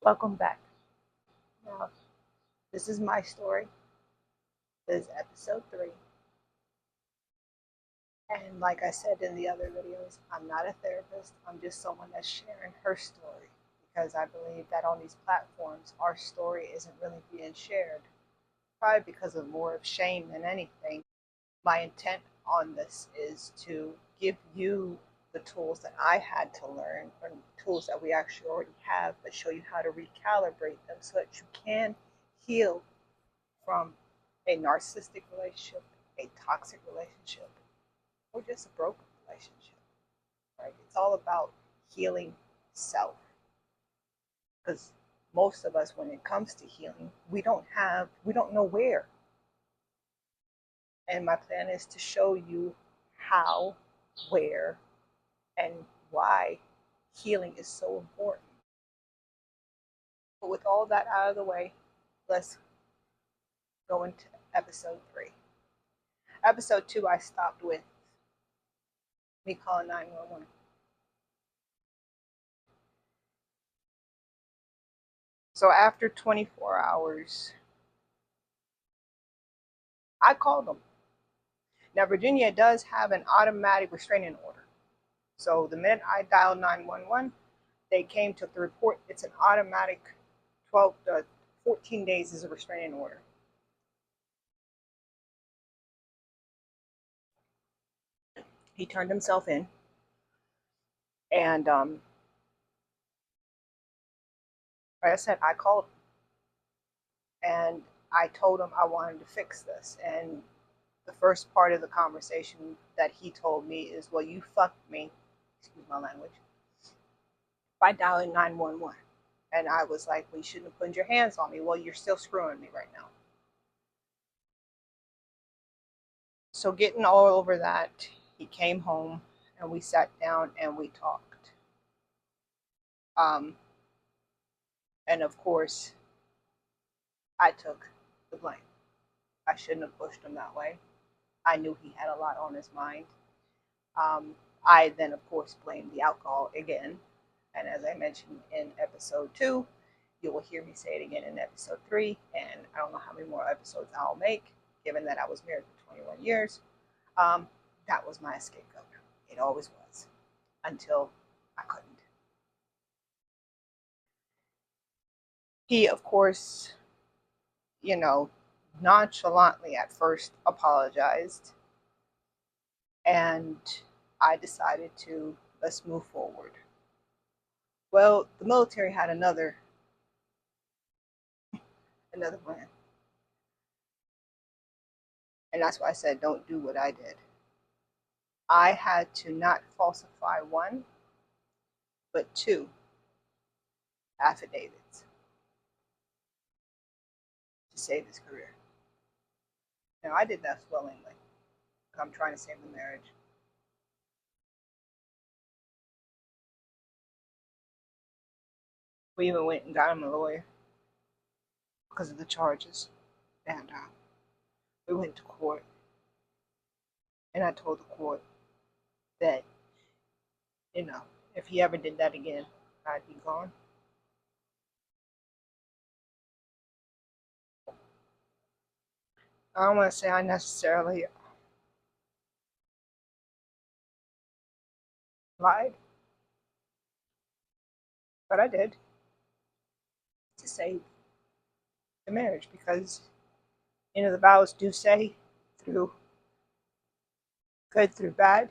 Welcome back. Now, this is my story. This is episode 3. And like I said in the other videos, I'm not a therapist. I'm just someone that's sharing her story because I believe that on these platforms, our story isn't really being shared. Probably because of more of shame than anything. My intent on this is to give you the tools that I had to learn, or tools that we actually already have, but show you how to recalibrate them so that you can heal from a narcissistic relationship, a toxic relationship, or just a broken relationship, right? It's all about healing self. Because most of us, when it comes to healing, we don't know where. And my plan is to show you how, where, and why healing is so important. But with all that out of the way, let's go into episode 3. Episode 2, I stopped with me calling 911. So after 24 hours, I called them. Now, Virginia does have an automatic restraining order. So the minute I dialed 911, they came to the report. It's an automatic 12 to 14 days is a restraining order. He turned himself in. And like I said, I called him. And I told him I wanted to fix this. And the first part of the conversation that he told me is, well, you fucked me, excuse my language, by dialing 911. And I was like, well, you shouldn't have put your hands on me. Well, you're still screwing me right now. So getting all over that, he came home and we sat down and we talked. And of course, I took the blame. I shouldn't have pushed him that way. I knew he had a lot on his mind. I then, of course, blamed the alcohol again. And as I mentioned in episode 2, you will hear me say it again in episode 3. And I don't know how many more episodes I'll make, given that I was married for 21 years. That was my scapegoat. It always was, until I couldn't. He, of course, nonchalantly at first apologized. And I decided to, let's move forward. Well, the military had another plan. And that's why I said, don't do what I did. I had to not falsify 1, but 2 affidavits to save his career. Now, I did that willingly. I'm trying to save the marriage. We even went and got him a lawyer because of the charges. And we went to court. And I told the court that, if he ever did that again, I'd be gone. I don't want to say I necessarily lied, but I did to save the marriage because, the vows do say through good, through bad.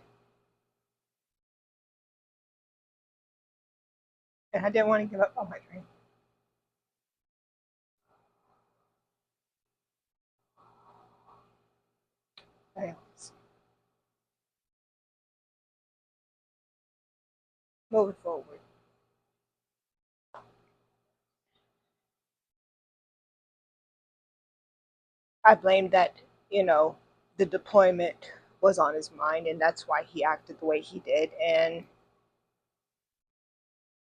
And I didn't want to give up on my dream. Moving forward. I blamed that, the deployment was on his mind, and that's why he acted the way he did. And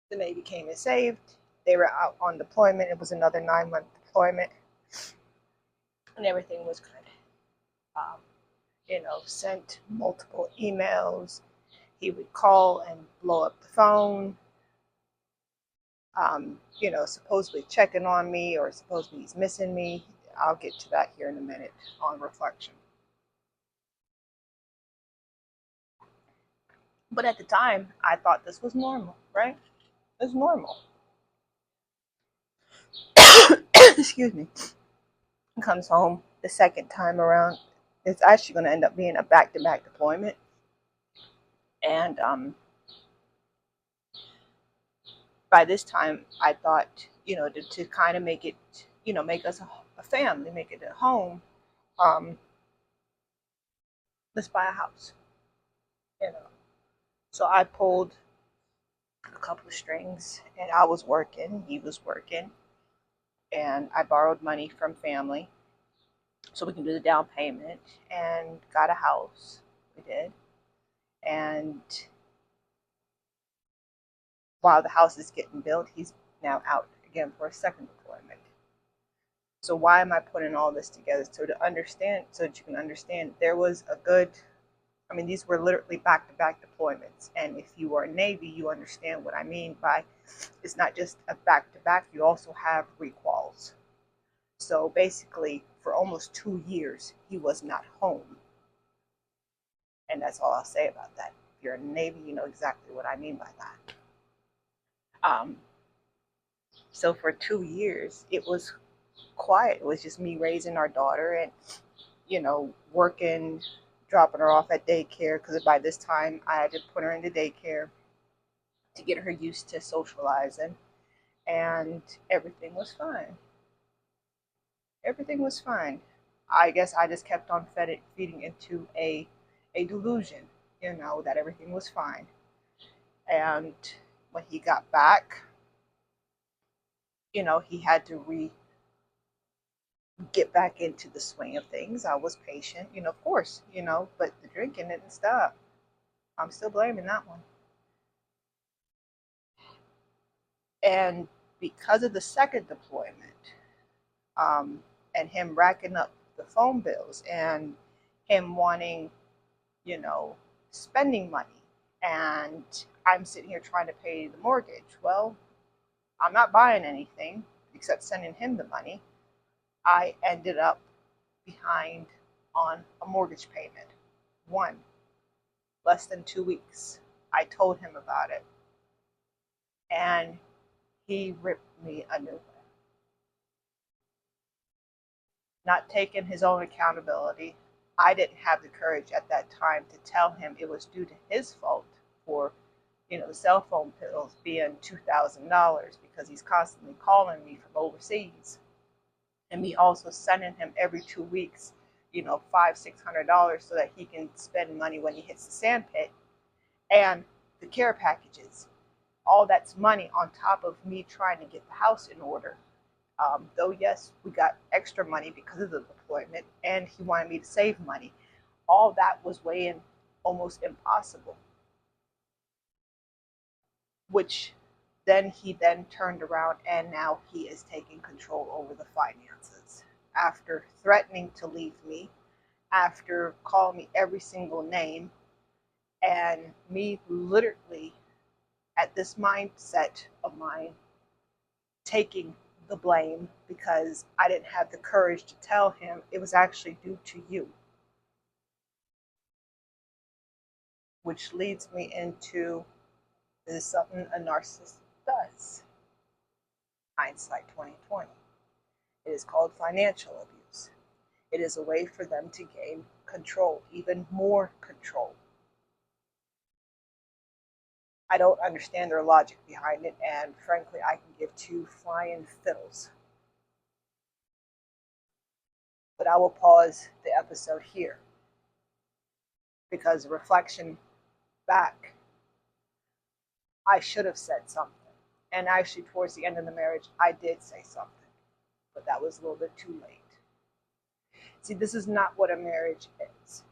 the Navy came and saved. They were out on deployment. It was another 9-month deployment, and everything was good. Sent multiple emails. He would call and blow up the phone. supposedly checking on me or supposedly he's missing me. I'll get to that here in a minute on reflection. But at the time, I thought this was normal, right? It's normal. Excuse me. Comes home the second time around. It's actually going to end up being a back-to-back deployment. And by this time, I thought, to kind of make it, make us a family, make it a home, um, let's buy a house, you know. So I pulled a couple of strings, and I was working, he was working, and I borrowed money from family so we can do the down payment and got a house. We did. And while the house is getting built, he's now out again for a second deployment. So why am I putting all this together? So that you can understand there was a good, these were literally back-to-back deployments. And if you are Navy, you understand what I mean by it's not just a back-to-back, you also have requals. So basically, for almost 2 years, he was not home. And that's all I'll say about that. If you're a Navy, you know exactly what I mean by that. So for 2 years, it was quiet. It was just me raising our daughter and, working, dropping her off at daycare, because by this time I had to put her into daycare to get her used to socializing, and everything was fine. Everything was fine. I guess I just kept on feeding into a delusion, that everything was fine. And when he got back, he had to get back into the swing of things. I was patient, of course, but the drinking didn't stop. I'm still blaming that one. And because of the second deployment, and him racking up the phone bills and him wanting, you know, spending money, and I'm sitting here trying to pay the mortgage. Well, I'm not buying anything except sending him the money. I ended up behind on a mortgage payment. One, less than 2 weeks. I told him about it, and he ripped me a new one. Not taking his own accountability. I didn't have the courage at that time to tell him it was due to his fault for, the cell phone bills being $2,000, because he's constantly calling me from overseas, and me also sending him every 2 weeks, $500-$600 so that he can spend money when he hits the sand pit, and the care packages. All that's money on top of me trying to get the house in order. Though, yes, we got extra money because of the deployment, and he wanted me to save money. All that was weighing almost impossible, which then he turned around, and now he is taking control over the finances. After threatening to leave me, after calling me every single name, and me literally at this mindset of mine taking the blame because I didn't have the courage to tell him it was actually due to you. Which leads me into, this is something a narcissist does. Hindsight 2020. It is called financial abuse. It is a way for them to gain control, even more control. I don't understand their logic behind it, and frankly, I can give two flying fiddles. But I will pause the episode here, because reflection back, I should have said something. And actually, towards the end of the marriage, I did say something, but that was a little bit too late. See, this is not what a marriage is.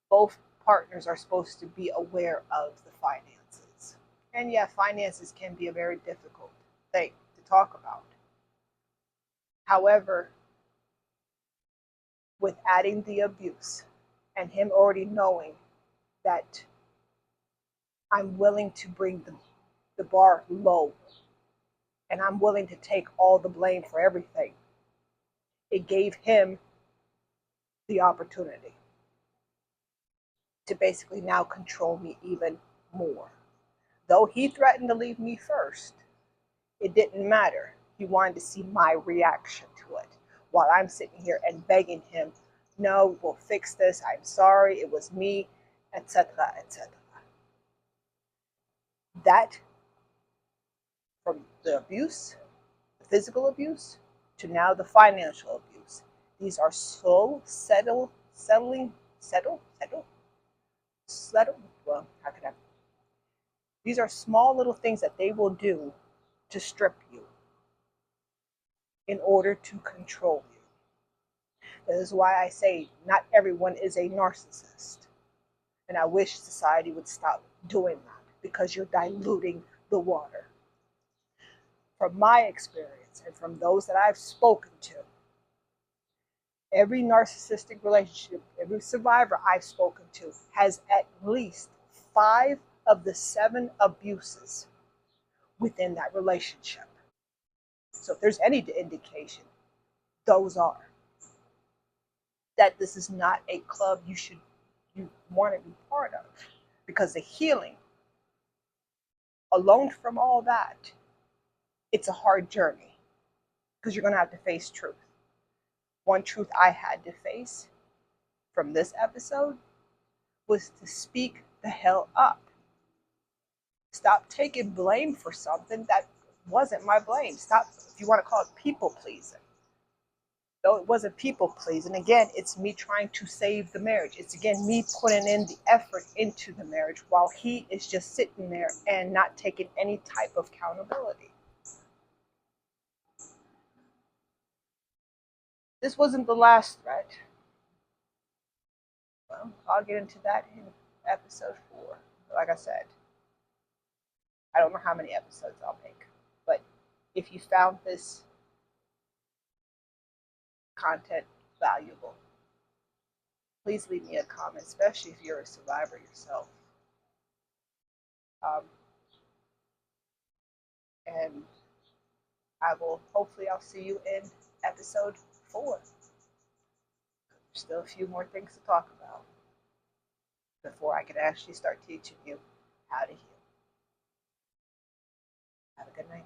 Both partners are supposed to be aware of the finances. And yeah, finances can be a very difficult thing to talk about. However, with adding the abuse and him already knowing that I'm willing to bring the bar low and I'm willing to take all the blame for everything. It gave him the opportunity to basically now control me even more. Though he threatened to leave me first, it didn't matter. He wanted to see my reaction to it while I'm sitting here and begging him, no, we'll fix this. I'm sorry. It was me, etc., etc. That, from the abuse, the physical abuse, to now the financial abuse. These are slow, settle. Well, how can I? These are small little things that they will do to strip you in order to control you. That is why I say not everyone is a narcissist. And I wish society would stop doing that because you're diluting the water. From my experience and from those that I've spoken to, every narcissistic relationship, every survivor I've spoken to has at least 5 of the 7 abuses within that relationship. So if there's any indication, those are. That this is not a club you want to be part of. Because the healing, alone from all that, it's a hard journey. Because you're going to have to face truth. One truth I had to face from this episode was to speak the hell up. Stop taking blame for something that wasn't my blame. Stop, if you want to call it people pleasing. Though it wasn't people pleasing, again, it's me trying to save the marriage. It's again me putting in the effort into the marriage while he is just sitting there and not taking any type of accountability. This wasn't the last threat. Well, I'll get into that in episode 4. Like I said, I don't know how many episodes I'll make, but if you found this content valuable, please leave me a comment, especially if you're a survivor yourself. And hopefully I'll see you in episode 4. There's still a few more things to talk about before I can actually start teaching you how to heal. Have a good night.